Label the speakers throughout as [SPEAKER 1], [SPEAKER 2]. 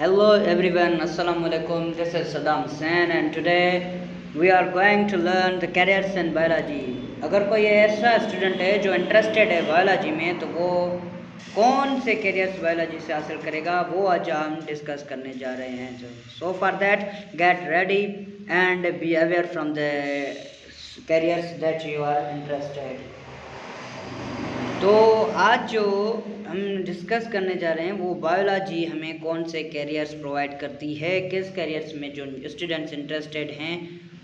[SPEAKER 1] Hello everyone, Assalamu alaikum. This is Saddam Hussain and today we are going to learn the careers in biology. अगर कोई ऐसा student है जो interested है biology में तो वो कौन से कैरियर्स बायोलॉजी से हासिल करेगा वो आज हम डिस्कस करने जा रहे हैं. So for that get ready and be aware from the careers that you are interested. तो आज जो हम डिस्कस करने जा रहे हैं वो बायोलॉजी हमें कौन से कैरियर्स प्रोवाइड करती है, किस कैरियर्स में जो स्टूडेंट्स इंटरेस्टेड हैं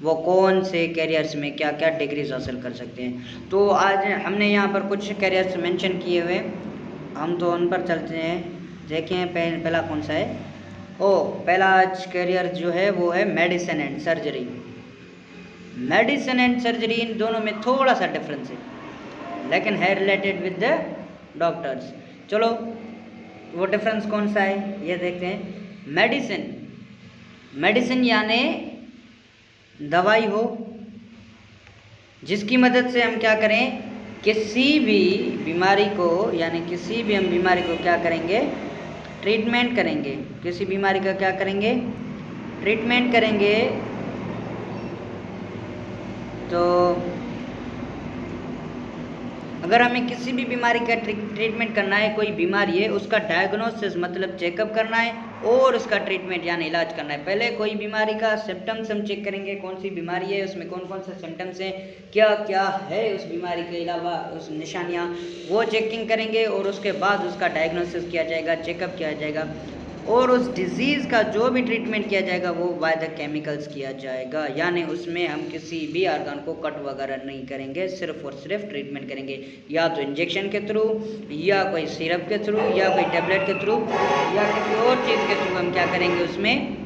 [SPEAKER 1] वो कौन से कैरियर्स में क्या क्या डिग्रीज हासिल कर सकते हैं. तो आज हमने यहाँ पर कुछ कैरियर्स मेंशन किए हुए, हम तो उन पर चलते हैं. देखें पहला कौन सा है. पहला आज कैरियर जो है वो है medicine and surgery. Medicine and surgery इन दोनों में थोड़ा सा डिफरेंस है लेकिन है रिलेटेड विद द डॉक्टर्स. चलो वो डिफरेंस कौन सा है ये देखते हैं. मेडिसिन यानी दवाई हो जिसकी मदद से हम क्या करें, किसी भी बीमारी को हम बीमारी को क्या करेंगे, ट्रीटमेंट करेंगे. किसी बीमारी का क्या करेंगे, ट्रीटमेंट करेंगे. तो अगर हमें किसी भी बीमारी का ट्रीटमेंट करना है, कोई बीमारी है उसका डायग्नोसिस मतलब चेकअप करना है और उसका ट्रीटमेंट यानी इलाज करना है. पहले कोई बीमारी का सिम्टम्स हम चेक करेंगे, कौन सी बीमारी है, उसमें कौन कौन से सिम्टम्स हैं, क्या क्या है उस बीमारी के अलावा उस निशानियाँ, वो चेकिंग करेंगे और उसके बाद उसका डायग्नोसिस किया जाएगा, चेकअप किया जाएगा और उस डिज़ीज़ का जो भी ट्रीटमेंट किया जाएगा वो बाय द केमिकल्स किया जाएगा. यानी उसमें हम किसी भी ऑर्गन को कट वगैरह नहीं करेंगे, सिर्फ और सिर्फ ट्रीटमेंट करेंगे, या तो इंजेक्शन के थ्रू या कोई सिरप के थ्रू या कोई टेबलेट के थ्रू या किसी और चीज़ के थ्रू हम क्या करेंगे, उसमें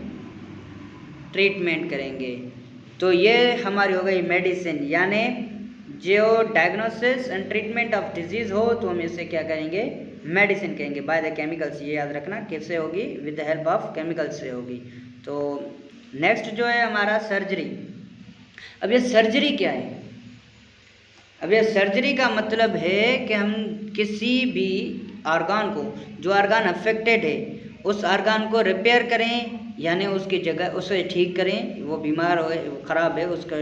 [SPEAKER 1] ट्रीटमेंट करेंगे. तो ये हमारी हो गई मेडिसिन. यानी जो diagnosis and treatment of disease हो तो हम इसे क्या करेंगे, मेडिसिन कहेंगे बाय द केमिकल्स. ये याद रखना किससे होगी, with the help of chemicals से होगी. तो नेक्स्ट जो है हमारा सर्जरी. अब ये सर्जरी क्या है, अब ये सर्जरी का मतलब है कि हम किसी भी ऑर्गन को, जो ऑर्गन अफेक्टेड है उस ऑर्गन को रिपेयर करें, यानी उसकी जगह उसे ठीक करें. वो बीमार हो, ख़राब है, उसका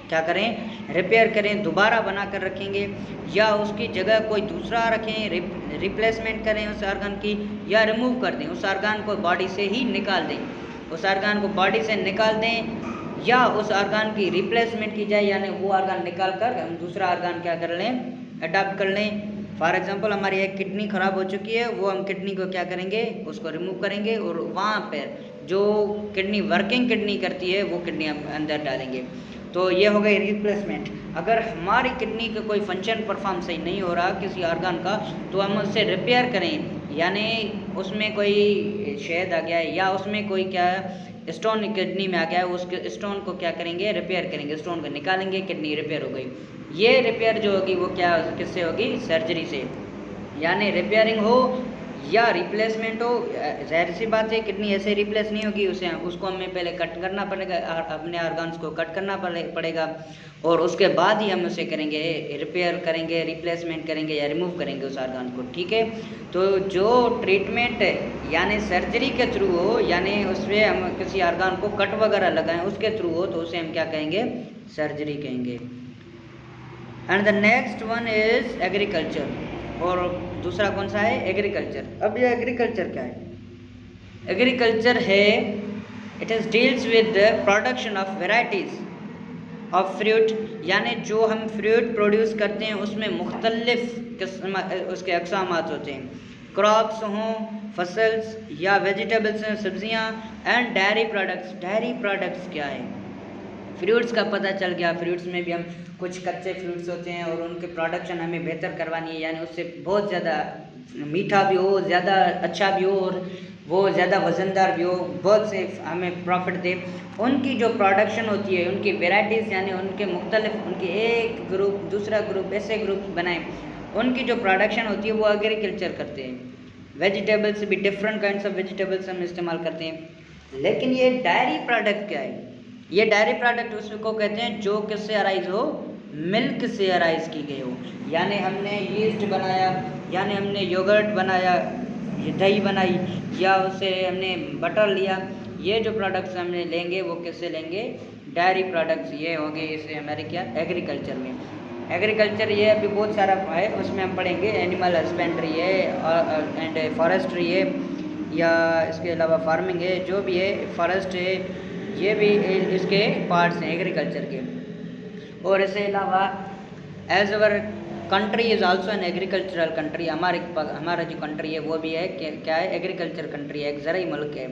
[SPEAKER 1] क्या करें, रिपेयर करें, दोबारा बना कर रखेंगे, या उसकी जगह कोई दूसरा रखें, रिप्लेसमेंट करें उस ऑर्गन की, या रिमूव कर दें, उस ऑर्गन को बॉडी से ही निकाल दें, उस ऑर्गन को बॉडी से निकाल दें, या उस ऑर्गन की रिप्लेसमेंट की जाए, यानी वो ऑर्गन निकाल कर हम दूसरा ऑर्गन क्या कर लें, अडॉप्ट कर लें. फॉर एग्जांपल हमारी एक किडनी ख़राब हो चुकी है, वो हम किडनी को क्या करेंगे, उसको रिमूव करेंगे और वहाँ पर जो किडनी वर्किंग किडनी करती है वो किडनी हम अंदर डालेंगे. तो ये हो गई रिप्लेसमेंट. अगर हमारी किडनी का कोई फंक्शन परफॉर्म सही नहीं हो रहा किसी ऑर्गन का तो हम उससे रिपेयर करें, यानी उसमें कोई छेद आ गया है या उसमें कोई क्या स्टोन किडनी में आ गया है, उसके स्टोन को क्या करेंगे, रिपेयर करेंगे, स्टोन को निकालेंगे, किडनी रिपेयर हो गई. ये रिपेयर जो होगी वो क्या किससे होगी, सर्जरी से. यानी रिपेयरिंग हो या रिप्लेसमेंट हो, जाहिर सी बात है किडनी ऐसे रिप्लेस नहीं होगी, उसको हमें पहले कट करना पड़ेगा, अपने ऑर्गन्स को कट करना पड़ेगा और उसके बाद ही हम उसे करेंगे, रिपेयर करेंगे, रिप्लेसमेंट करेंगे या रिमूव करेंगे उस ऑर्गन को. ठीक है. तो जो ट्रीटमेंट है यानी सर्जरी के थ्रू हो, यानी उसमें हम किसी ऑर्गन को कट वगैरह लगाएं उसके थ्रू हो, तो उसे हम क्या कहेंगे, सर्जरी कहेंगे. And the next one is agriculture. और दूसरा कौन सा है, एग्रीकल्चर. अब ये एग्रीकल्चर क्या है, एग्रीकल्चर है it is deals with the production of varieties of fruit. यानी जो हम फ्रूट प्रोड्यूस करते हैं उसमें मुख्तलिफ किस्म उसके अक़सामात होते हैं, क्रॉप्स हों, फसल्स या वेजिटेबल्स हैं, सब्जियां, and dairy products. Dairy products क्या है, फ्रूट्स का पता चल गया. फ्रूट्स में भी हम कुछ कच्चे फ्रूट्स होते हैं और उनके प्रोडक्शन हमें बेहतर करवानी है, यानी उससे बहुत ज़्यादा मीठा भी हो, ज़्यादा अच्छा भी हो और वो ज़्यादा वज़नदार भी हो, बहुत से हमें प्रॉफिट दे. उनकी जो प्रोडक्शन होती है, उनकी वेराइटीज़ यानी उनके मुख्तलिफ, उनके एक ग्रुप दूसरा ग्रुप ऐसे ग्रुप बनाएं, उनकी जो प्रोडक्शन होती है वो एग्रीकल्चर करते हैं. वेजिटेबल्स भी डिफरेंट काइंड्स ऑफ वेजिटेबल्स हम इस्तेमाल करते हैं. लेकिन ये डायरी प्रोडक्ट क्या है, ये डायरी प्रोडक्ट उसको कहते हैं जो किससे अराइज हो, मिल्क से अराइज की गई हो. यानी हमने यीस्ट बनाया, यानी हमने योगर्ट बनाया, ये दही बनाई या उससे हमने बटर लिया, ये जो प्रोडक्ट्स हमने लेंगे वो किससे लेंगे, डायरी प्रोडक्ट्स। ये हो गए इसे हमारे क्या, एग्रीकल्चर में। एग्रीकल्चर ये अभी बहुत सारा है, उसमें हम पढ़ेंगे एनिमल हस्बेंड्री है एंड फॉरेस्ट्री है, या इसके अलावा फार्मिंग है, जो भी है, फॉरेस्ट है, ये भी इसके पार्ट्स हैं एग्रीकल्चर के। और इसके अलावा as our country is also an agricultural country, हमारा जो कंट्री है वो भी है क्या है, एग्रीकल्चर कंट्री है, एक ज़रूरी मुल्क है।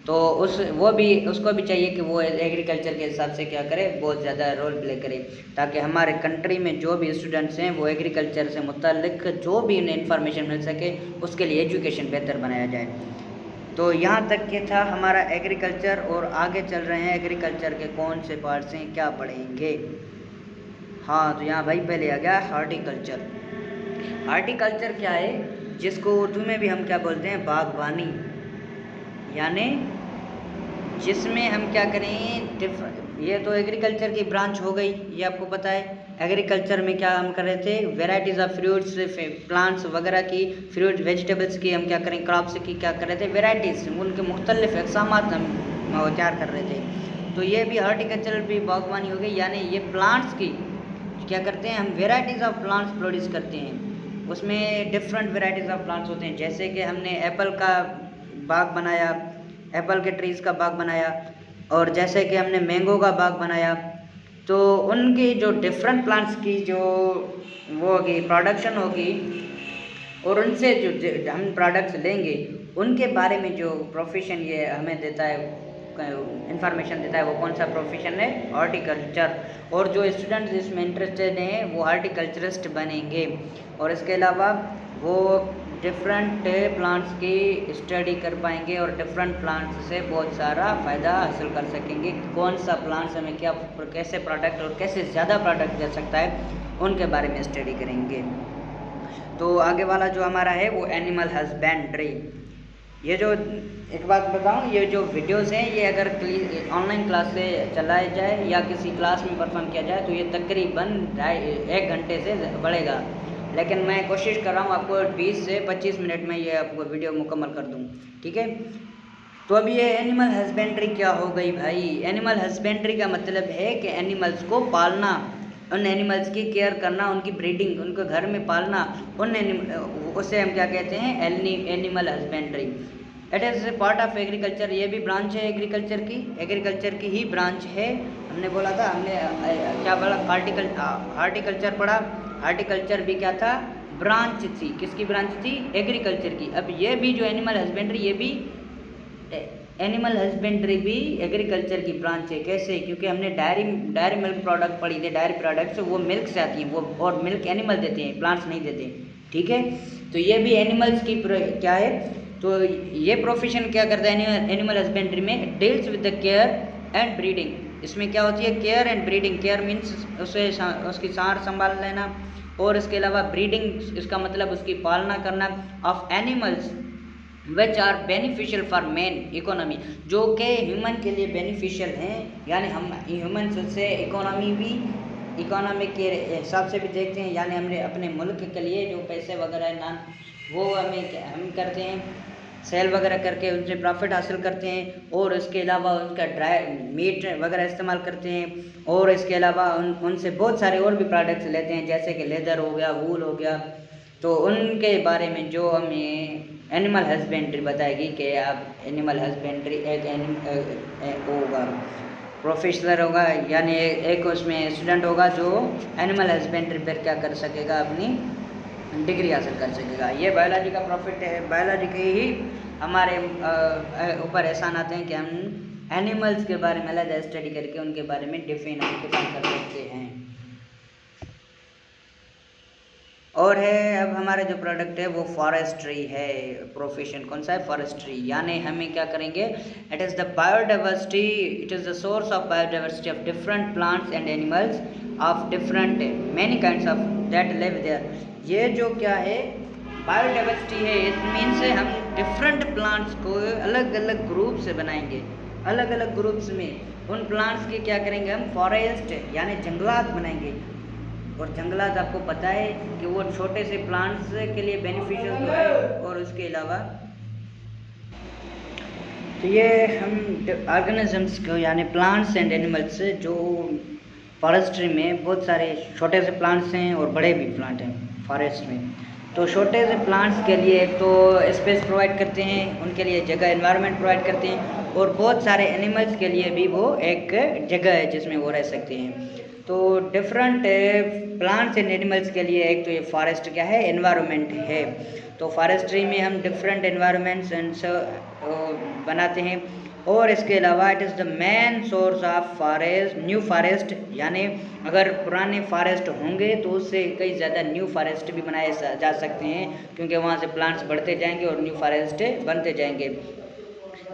[SPEAKER 1] तो उसको भी चाहिए कि वो एग्रीकल्चर के हिसाब से क्या करे, बहुत ज़्यादा रोल प्ले करे, ताकि हमारे कंट्री में जो भी स्टूडेंट्स हैं वो एग्रीकल्चर से मुताल्लिक जो भी उन्हें इन्फॉर्मेशन मिल सके उसके लिए एजुकेशन बेहतर बनाया जाए। तो यहाँ तक के था हमारा एग्रीकल्चर, और आगे चल रहे हैं एग्रीकल्चर के कौन से पार्ट्स हैं, क्या पढ़ेंगे। हाँ, तो यहाँ भाई पहले आ गया हार्टिकल्चर। हार्टिकल्चर क्या है, जिसको उर्दू में भी हम क्या बोलते हैं, बागवानी, यानी जिसमें हम क्या करें, ये तो एग्रीकल्चर की ब्रांच हो गई, ये आपको पता है। एग्रीकल्चर में क्या हम कर रहे थे, वेराइटीज़ ऑफ फ्रूट्स, प्लांट्स वगैरह की, फ्रूट वेजिटेबल्स की हम क्या करें, क्रॉप्स की क्या कर रहे थे, वेराइटीज़, उनके मुख्तलिफ अक़सामात हम तैयार कर रहे थे। तो ये भी हार्टिकल्चर भी बागवानी हो गई, यानी ये प्लांट्स की क्या करते हैं, हम वेराइटीज़ ऑफ प्लांट्स प्रोड्यूस करते हैं। उसमें डिफरेंट वेराइटीज़ ऑफ प्लांट्स होते हैं, जैसे कि हमने एप्पल का बाग बनाया, एप्पल के ट्रीज़ का बाग बनाया, और जैसे कि हमने मैंगो का बाग बनाया। तो उनकी जो डिफरेंट प्लांट्स की जो वो होगी, प्रोडक्शन होगी, और उनसे जो हम प्रोडक्ट्स लेंगे उनके बारे में जो प्रोफेशन ये हमें देता है, इंफॉर्मेशन देता है, वो कौन सा प्रोफेशन है, हॉर्टिकल्चर। और जो स्टूडेंट्स इसमें इंटरेस्टेड हैं वो हॉर्टिकल्चरिस्ट बनेंगे, और इसके अलावा वो डिफरेंट प्लांट्स की स्टडी कर पाएंगे और डिफरेंट प्लांट्स से बहुत सारा फ़ायदा हासिल कर सकेंगे। कौन सा प्लांट्स हमें क्या कैसे प्रोडक्ट और कैसे ज़्यादा प्रोडक्ट दे सकता है, उनके बारे में स्टडी करेंगे। तो आगे वाला जो हमारा है वो एनिमल हस्बेंड्री। ये जो एक बात बताऊं, ये जो वीडियोस हैं ये अगर ऑनलाइन क्लास से चलाया जाए या किसी क्लास में परफॉर्म किया जाए तो ये तकरीबन 1 घंटे से बढ़ेगा, लेकिन मैं कोशिश कर रहा हूँ आपको 20 से 25 मिनट में ये आपको वीडियो मुकम्मल कर दूँ, ठीक है। तो अब ये एनिमल हस्बेंड्री क्या हो गई भाई। एनिमल हस्बेंड्री का मतलब है कि एनिमल्स को पालना, उन एनिमल्स की केयर करना, उनकी ब्रीडिंग, उनको घर में पालना, उसे हम क्या कहते हैं, animal husbandry. It is part of agriculture, ये भी ब्रांच है एग्रीकल्चर की ही ब्रांच है। हमने बोला था, हमने क्या बोला, हार्टिकल्चर पढ़ा। हार्टिकल्चर भी क्या था, ब्रांच थी, किसकी ब्रांच थी, एग्रीकल्चर की। अब ये भी जो एनिमल हस्बेंड्री, ये भी एनिमल हस्बेंड्री भी एग्रीकल्चर की ब्रांच है। कैसे, क्योंकि हमने डायरी मिल्क प्रोडक्ट पढ़ी थे, डायरी प्रोडक्ट्स वो मिल्क से आती हैं, वो और मिल्क एनिमल देते हैं, प्लांट्स नहीं देते, ठीक है। तो ये भी एनिमल्स की क्या है, तो ये प्रोफेशन क्या करता है एनिमल हस्बेंड्री में, deals with the care and breeding. इसमें क्या होती है, care and breeding. Care means उसकी सार संभाल लेना, और इसके अलावा ब्रीडिंग, इसका मतलब उसकी पालना करना, of animals which are beneficial for man economy, जो कि ह्यूमन के लिए बेनिफिशियल हैं, यानी हम ह्यूमन से इकोनॉमी के हिसाब से भी देखते हैं, यानी हमने अपने मुल्क के लिए जो पैसे वगैरह ना वो हम करते हैं, सेल वगैरह करके उनसे प्रॉफिट हासिल करते हैं, और इसके अलावा उनका ड्राई मीट वगैरह इस्तेमाल करते हैं, और इसके अलावा उनसे बहुत सारे और भी प्रोडक्ट्स लेते हैं, जैसे कि लेदर हो गया, वूल हो गया। तो उनके बारे में जो हमें एनिमल हस्बेंड्री बताएगी कि आप एनिमल हस्बेंड्री एक होगा प्रोफेशनल होगा, यानी एक उसमें स्टूडेंट होगा जो एनिमल हस्बेंड्री पर क्या कर सकेगा, अपनी डिग्री हासिल कर सकेगा। ये बायोलॉजी का प्रॉफिट है, बायोलॉजी के ही हमारे ऊपर एहसान आते हैं कि हम एनिमल्स के बारे में अलग स्टडी करके उनके बारे में डिफाइन कर सकते हैं। और है अब हमारे जो प्रोडक्ट है वो फॉरेस्ट्री है, प्रोफेशन कौन सा है, फॉरेस्ट्री। यानी हमें क्या करेंगे, it is the biodiversity, it is the source of biodiversity of different plants and animals of different many kinds of that live there. ये जो क्या है, बायोडाइवर्सिटी है, इट मीन्स हम डिफरेंट प्लांट्स को अलग अलग ग्रुप से बनाएंगे, अलग अलग ग्रुप्स में उन प्लांट्स के क्या करेंगे, हम फॉरेस्ट यानी जंगलात बनाएंगे। और जंगलात आपको पता है कि वो छोटे से प्लांट्स के लिए बेनिफिशियल तो है, और उसके अलावा तो ये हम ऑर्गेनिजम्स को यानी प्लांट्स एंड एनिमल्स जो फॉरेस्ट्री में बहुत सारे छोटे से प्लांट्स हैं और बड़े भी प्लांट हैं फॉरेस्ट में। तो छोटे से प्लांट्स के लिए एक तो स्पेस प्रोवाइड करते हैं, उनके लिए जगह एनवायरनमेंट प्रोवाइड करते हैं, और बहुत सारे एनिमल्स के लिए भी वो एक जगह है जिसमें वो रह सकते हैं। तो डिफरेंट प्लांट्स एंड एनिमल्स के लिए एक तो ये फॉरेस्ट क्या है, एनवायरनमेंट है। तो फॉरेस्ट्री में हम डिफरेंट एनवायरनमेंट्स एंड बनाते हैं, और इसके अलावा it is the main source of forest new forest, यानी अगर पुराने फॉरेस्ट होंगे तो उससे कई ज़्यादा न्यू फॉरेस्ट भी बनाए जा सकते हैं, क्योंकि वहाँ से प्लांट्स बढ़ते जाएंगे और न्यू फॉरेस्ट बनते जाएंगे,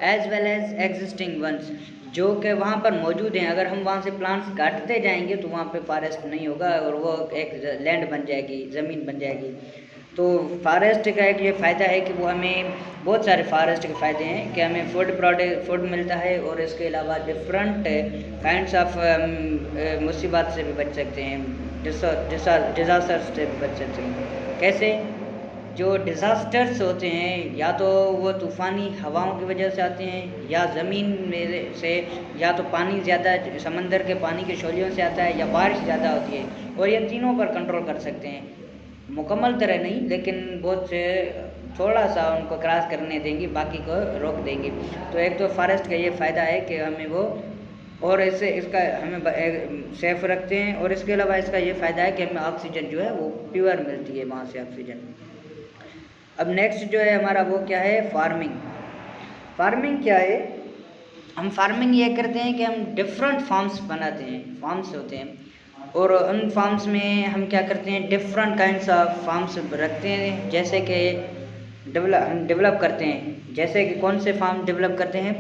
[SPEAKER 1] as well as existing ones जो कि वहाँ पर मौजूद हैं। अगर हम वहाँ से प्लांट्स काटते जाएंगे तो वहाँ पे फॉरेस्ट नहीं होगा और वो एक लैंड बन जाएगी, ज़मीन बन जाएगी। तो फॉरेस्ट का एक ये फ़ायदा है कि वो हमें बहुत सारे फॉरेस्ट के फ़ायदे हैं कि हमें फूड मिलता है, और इसके अलावा डिफरेंट काइंड्स ऑफ मुसीबत से भी बच सकते हैं, डिज़ास्टर से भी बच सकते हैं। कैसे? जो डिज़ास्टर्स होते हैं या तो वो तूफ़ानी हवाओं की वजह से आते हैं, या ज़मीन में से, या तो पानी ज़्यादा समंदर के पानी के शोलियों से आता है, या बारिश ज़्यादा होती है, और ये तीनों पर कंट्रोल कर सकते हैं। मुकम्मल तरह नहीं, लेकिन बहुत से थोड़ा सा उनको क्रॉस करने देंगे, बाकी को रोक देंगे। तो एक तो फॉरेस्ट का ये फ़ायदा है कि हमें वो, और इससे इसका हमें सेफ रखते हैं, और इसके अलावा इसका ये फ़ायदा है कि हमें ऑक्सीजन जो है वो प्योर मिलती है वहाँ से ऑक्सीजन। अब नेक्स्ट जो है हमारा वो क्या है, फार्मिंग। फार्मिंग क्या है? हम फार्मिंग ये करते हैं कि हम डिफरेंट फार्म्स बनाते हैं, फार्म्स होते हैं, और उन फार्म्स में हम क्या करते हैं, डिफरेंट काइंड्स ऑफ फार्म्स रखते हैं, जैसे कि हम डेवलप करते हैं। जैसे कि कौन से फार्म डेवलप करते हैं?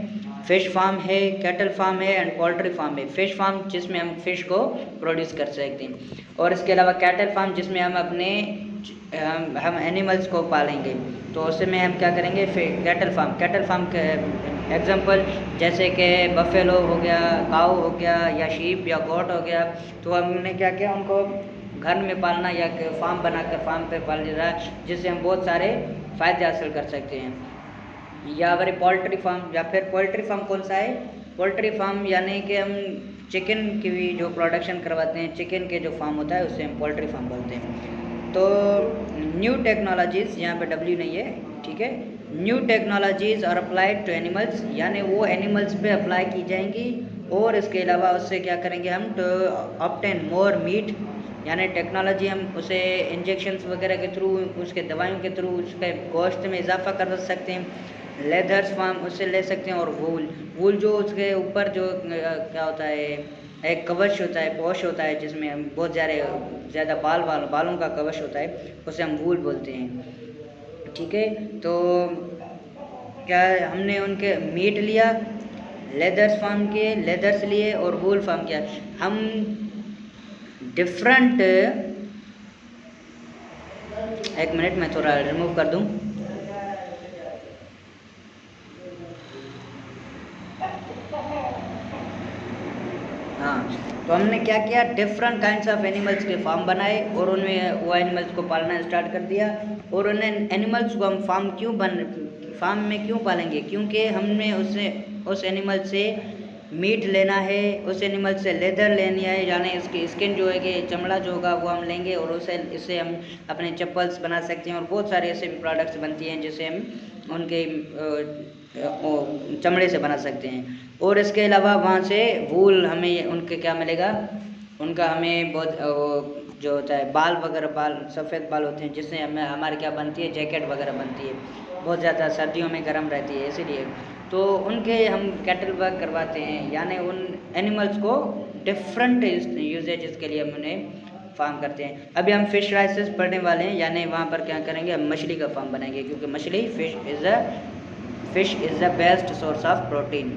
[SPEAKER 1] फ़िश फार्म है, कैटल फार्म है एंड पोल्ट्री फार्म है। फ़िश फार्म जिसमें हम फ़िश को प्रोड्यूस कर सकते हैं, और इसके अलावा कैटल फार्म जिसमें हम अपने हम एनिमल्स को पालेंगे। तो उसमें हम क्या करेंगे, कैटल फार्म के एग्जांपल जैसे कि बफेलो हो गया, काऊ हो गया, या शीप या गोट हो गया। तो हमने क्या किया, उनको घर में पालना या फार्म बनाकर फार्म पे पाल रहा है, जिससे हम बहुत सारे फ़ायदे हासिल कर सकते हैं। या हमारे पोल्ट्री फार्म, या फिर पोल्ट्री फार्म कौन सा है? पोल्ट्री फार्म यानी कि हम चिकन की भी जो प्रोडक्शन करवाते हैं, चिकन के जो फार्म होता है उसे हम पोल्ट्री फार्म बोलते हैं। तो न्यू टेक्नोलॉजीज़, यहाँ पे डब्ल्यू नहीं है, ठीक है। New technologies are applied to animals, यानी वो एनिमल्स पे अप्लाई की जाएंगी, और इसके अलावा उससे क्या करेंगे हम, टू ऑब्टेन मोर मीट, यानी टेक्नोलॉजी हम उसे इंजेक्शंस वगैरह के थ्रू, उसके दवाइयों के थ्रू उसके गोश्त में इजाफा कर सकते हैं। लेदर्स फार्म उससे ले सकते हैं, और वूल जो उसके ऊपर जो क्या होता है, एक कवच होता है, पोश होता है, जिसमें हम बहुत ज़्यादा बालों का कवच होता है, उसे हम वूल बोलते हैं, ठीक है। तो क्या हमने उनके मीट लिया, लेदर्स फार्म किए, लेदर्स लिए, और वूल फार्म किया। हम डिफरेंट, एक मिनट में थोड़ा रिमूव कर दूं। हाँ, तो हमने क्या किया, डिफरेंट काइंड्स ऑफ एनिमल्स के फार्म बनाए, और उनमें वो एनिमल्स को पालना स्टार्ट कर दिया। और उन एनिमल्स को हम फार्म में क्यों पालेंगे? क्योंकि हमने उस एनिमल से मीट लेना है, उस एनिमल से लेदर लेनी है, यानी इसकी स्किन जो है कि चमड़ा जो होगा वो हम लेंगे, और इससे हम अपने चप्पल्स बना सकते हैं, और बहुत सारे ऐसे भी प्रोडक्ट्स बनती हैं जिससे हम उनके चमड़े से बना सकते हैं। और इसके अलावा वहाँ से वूल हमें उनके क्या मिलेगा, उनका हमें बहुत जो होता है बाल सफ़ेद बाल होते हैं, जिससे हमारे क्या बनती है, जैकेट वगैरह बनती है, बहुत ज़्यादा सर्दियों में गर्म रहती है, इसीलिए तो उनके हम कैटल वर्क करवाते हैं, यानी उन एनिमल्स को डिफरेंट यूजेज के लिए हम उन्हें फार्म करते हैं। अभी हम फिश राइसेस पढ़ने वाले हैं, यानी वहाँ पर क्या करेंगे, हम मछली का फार्म बनाएंगे, क्योंकि मछली fish is the best source of protein.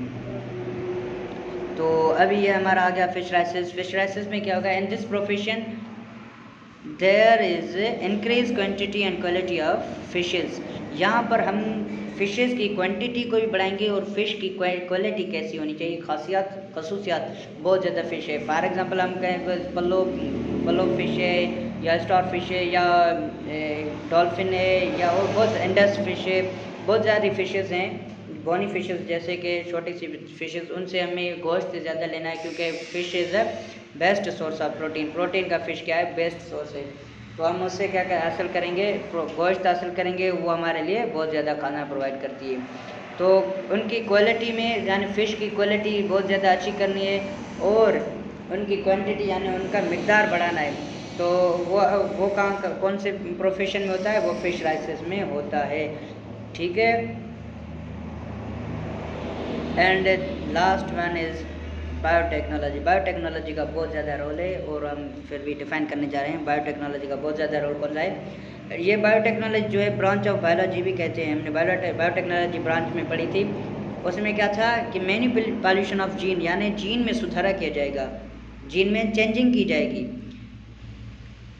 [SPEAKER 1] तो अभी ये हमारा आ गया फिश राइसेस में क्या होगा, in this profession there is increase quantity and quality of fishes. यहाँ पर हम फ़िशेस की क्वांटिटी को भी बढ़ाएंगे, और फ़िश की क्वालिटी कैसी होनी चाहिए, खसूसियात बहुत ज़्यादा फ़िश है। फॉर एग्जांपल हम कहें पल्लो फिश है, या स्टार फिश है, या डॉल्फिन है, या और बहुत इंडस फिश है, बहुत ज़्यादा फ़िशेस हैं, बोनी फिशेस जैसे कि छोटी सी फिशेस, उनसे हमें गोश्त ज़्यादा लेना है, क्योंकि fish is a best source of protein. Protein का फ़िश क्या है, बेस्ट सोर्स है। तो हम उससे क्या क्या हासिल करेंगे, गोश्त हासिल करेंगे, वो हमारे लिए बहुत ज़्यादा खाना प्रोवाइड करती है। तो उनकी क्वालिटी में यानी फ़िश की क्वालिटी बहुत ज़्यादा अच्छी करनी है और उनकी क्वांटिटी यानी उनका मिकदार बढ़ाना है। तो वो काम कौन से प्रोफेशन में होता है, वो फ़िश राइसेस में होता है। ठीक है। And last one is biotechnology. Biotechnology का बहुत ज़्यादा रोल है और हम फिर भी डिफाइन करने जा रहे हैं। बायोटेक्नोलॉजी का बहुत ज़्यादा रोल कौन सा है। ये बायोटेक्नोलॉजी जो है ब्रांच ऑफ बायोलॉजी भी कहते हैं। हमने बायोटेक्नोलॉजी ब्रांच में पढ़ी थी। उसमें क्या था कि मैनिपुलेशन ऑफ जीन, यानी जीन में सुधारा किया जाएगा, जीन में चेंजिंग की जाएगी।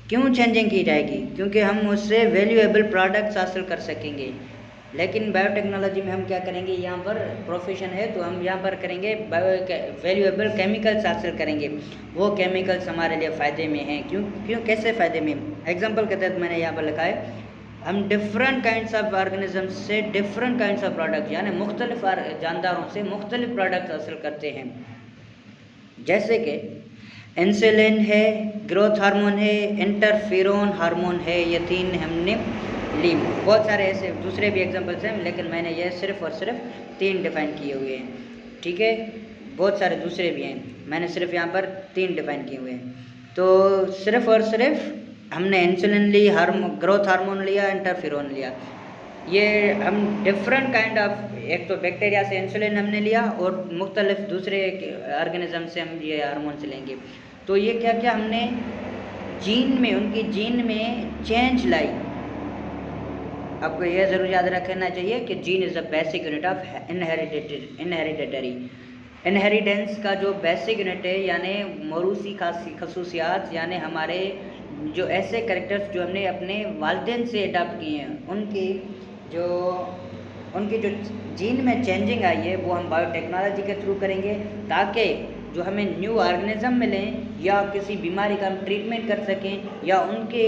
[SPEAKER 1] क्यों चेंजिंग की जाएगी, क्योंकि हम उससे वैल्यूएबल प्रोडक्ट्स हासिल कर सकेंगे। लेकिन बायोटेक्नोलॉजी में हम क्या करेंगे, यहाँ पर प्रोफेशन है तो हम यहाँ पर करेंगे वैल्यूएबल केमिकल्स हासिल करेंगे। वो केमिकल्स हमारे लिए फ़ायदे में हैं। क्यों कैसे फ़ायदे में, एग्जांपल के तहत मैंने यहाँ पर लिखा है, हम डिफरेंट काइंड्स ऑफ ऑर्गेनिज्म से डिफरेंट काइंड्स ऑफ प्रोडक्ट यानी मुख्तलिफ जानदारों से मुख्तलिफ प्रोडक्ट हासिल करते हैं। जैसे कि इंसुलिन है, ग्रोथ हार्मोन है, इंटरफेरोन हार्मोन है, ये 3 हमने ली। बहुत सारे ऐसे दूसरे भी एग्जांपल्स हैं, लेकिन मैंने ये सिर्फ और सिर्फ 3 डिफाइन किए हुए हैं। ठीक है, बहुत सारे दूसरे भी हैं, मैंने सिर्फ यहाँ पर 3 डिफाइन किए हुए हैं। तो सिर्फ और सिर्फ हमने इंसुलिन ली, ग्रोथ हार्मोन लिया, इंटरफेरोन लिया। ये हम डिफरेंट काइंड ऑफ, एक तो बैक्टीरिया से इंसुलिन हमने लिया और मुख्तलिफ दूसरे ऑर्गेनिज्म से हम ये हार्मोन्स लेंगे। तो ये क्या क्या हमने जीन में, उनकी जीन में चेंज लाई। आपको यह ज़रूर याद रखना चाहिए कि gene is the basic unit of inheritatory. Inheritance का जो बेसिक यूनिट है, यानी मौरूसी खसूसियात, यानी हमारे जो ऐसे कैरेक्टर्स जो हमने अपने वालिदैन से अडॉप्ट किए हैं, उनकी जो जीन में चेंजिंग आई है, वो हम बायोटेक्नोलॉजी के थ्रू करेंगे, ताकि जो हमें न्यू ऑर्गेनिज्म मिलें या किसी बीमारी का हम ट्रीटमेंट कर सकें या उनके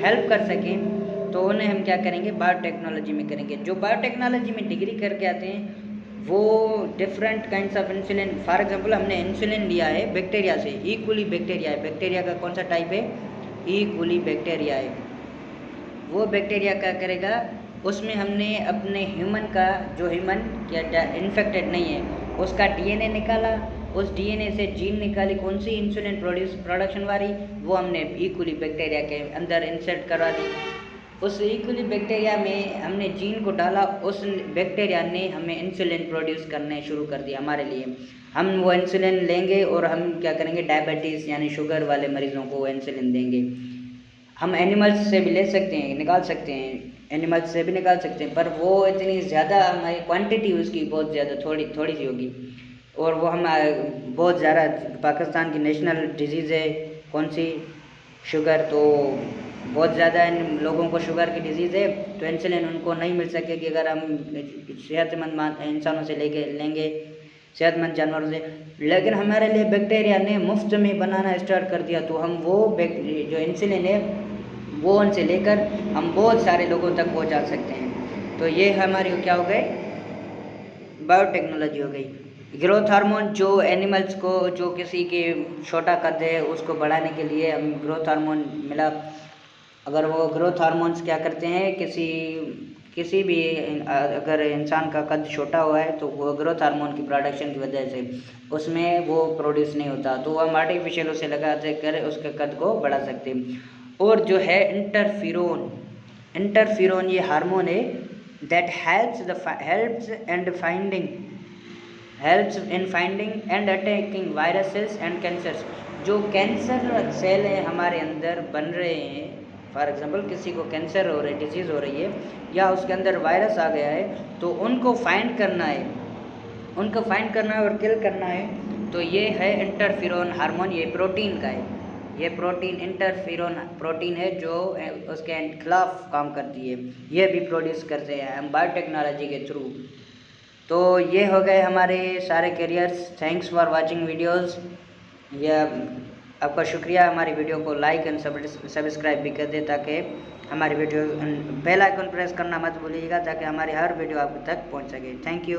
[SPEAKER 1] हेल्प कर सकें। तो उन्हें हम क्या करेंगे, बायोटेक्नोलॉजी में करेंगे। जो बायोटेक्नोलॉजी में डिग्री करके आते हैं वो different kinds of insulin, for example हमने इंसुलिन लिया है बैक्टीरिया से, ई कोली बैक्टीरिया है। बैक्टीरिया का कौन सा टाइप है, ई कोली बैक्टीरिया है। वो बैक्टीरिया क्या करेगा, उसमें हमने अपने ह्यूमन का, जो ह्यूमन क्या इन्फेक्टेड नहीं है, उसका डीएनए निकाला। उस डीएनए से जीन निकाली, कौन सी इंसुलिन प्रोडक्शन वाली, वो हमने ई कोली बैक्टीरिया के अंदर इंसर्ट करवा दी। उस ई कोली बैक्टीरिया में हमने जीन को डाला, उस बैक्टीरिया ने हमें इंसुलिन प्रोड्यूस करने शुरू कर दिया हमारे लिए। हम वो इंसुलिन लेंगे और हम क्या करेंगे, डायबिटीज़ यानी शुगर वाले मरीज़ों को वो इंसुलिन देंगे। हम एनिमल्स से भी ले सकते हैं, निकाल सकते हैं, एनिमल्स से भी निकाल सकते हैं, पर वो इतनी ज़्यादा हमारी क्वांटिटी उसकी बहुत ज़्यादा थोड़ी सी होगी और वो हम बहुत ज़्यादा, पाकिस्तान की नेशनल डिजीज़ है कौन सी, शुगर। तो बहुत ज़्यादा इन लोगों को शुगर की डिजीज़ है, तो इंसुलिन उनको नहीं मिल सकेगी अगर हम सेहतमंद इंसानों से लेंगे, सेहतमंद जानवरों से। लेकिन हमारे लिए बैक्टीरिया ने मुफ्त में बनाना स्टार्ट कर दिया, तो हम वो जो इंसुलिन है वो उनसे लेकर हम बहुत सारे लोगों तक पहुंचा सकते हैं। तो ये हमारी क्या हो गई, बायोटेक्नोलॉजी हो गई। ग्रोथ हार्मोन, जो एनिमल्स को, जो किसी के छोटा कद है उसको बढ़ाने के लिए हम ग्रोथ हार्मोन मिला। अगर वो ग्रोथ हार्मोन्स क्या करते हैं, किसी भी अगर इंसान का कद छोटा हुआ है तो वो ग्रोथ हार्मोन की प्रोडक्शन की वजह से उसमें वो प्रोड्यूस नहीं होता, तो हम आर्टिफिशियल उसे लगाते कर उसके कद को बढ़ा सकते हैं। और जो है इंटरफेरोन ये हार्मोन है that helps in finding and attacking viruses and cancers. जो कैंसर सेल हैं हमारे अंदर बन रहे हैं, फॉर एग्जांपल किसी को कैंसर हो रही है, डिजीज़ हो रही है या उसके अंदर वायरस आ गया है, तो उनको फाइंड करना है और किल करना है। तो ये है इंटरफेरोन हार्मोन, ये प्रोटीन का है। ये प्रोटीन इंटरफेरोन प्रोटीन है जो उसके खिलाफ काम करती है, ये भी प्रोड्यूस करते हैं हम बायोटेक्नोलॉजी के थ्रू। तो ये हो गए हमारे सारे carriers. Thanks for watching videos. या आपका शुक्रिया, हमारी वीडियो को लाइक एंड सब्सक्राइब भी कर दे ताकि हमारी वीडियो बेल आइकन प्रेस करना मत भूलिएगा ताकि हमारी हर वीडियो आप तक पहुंच सके। Thank you.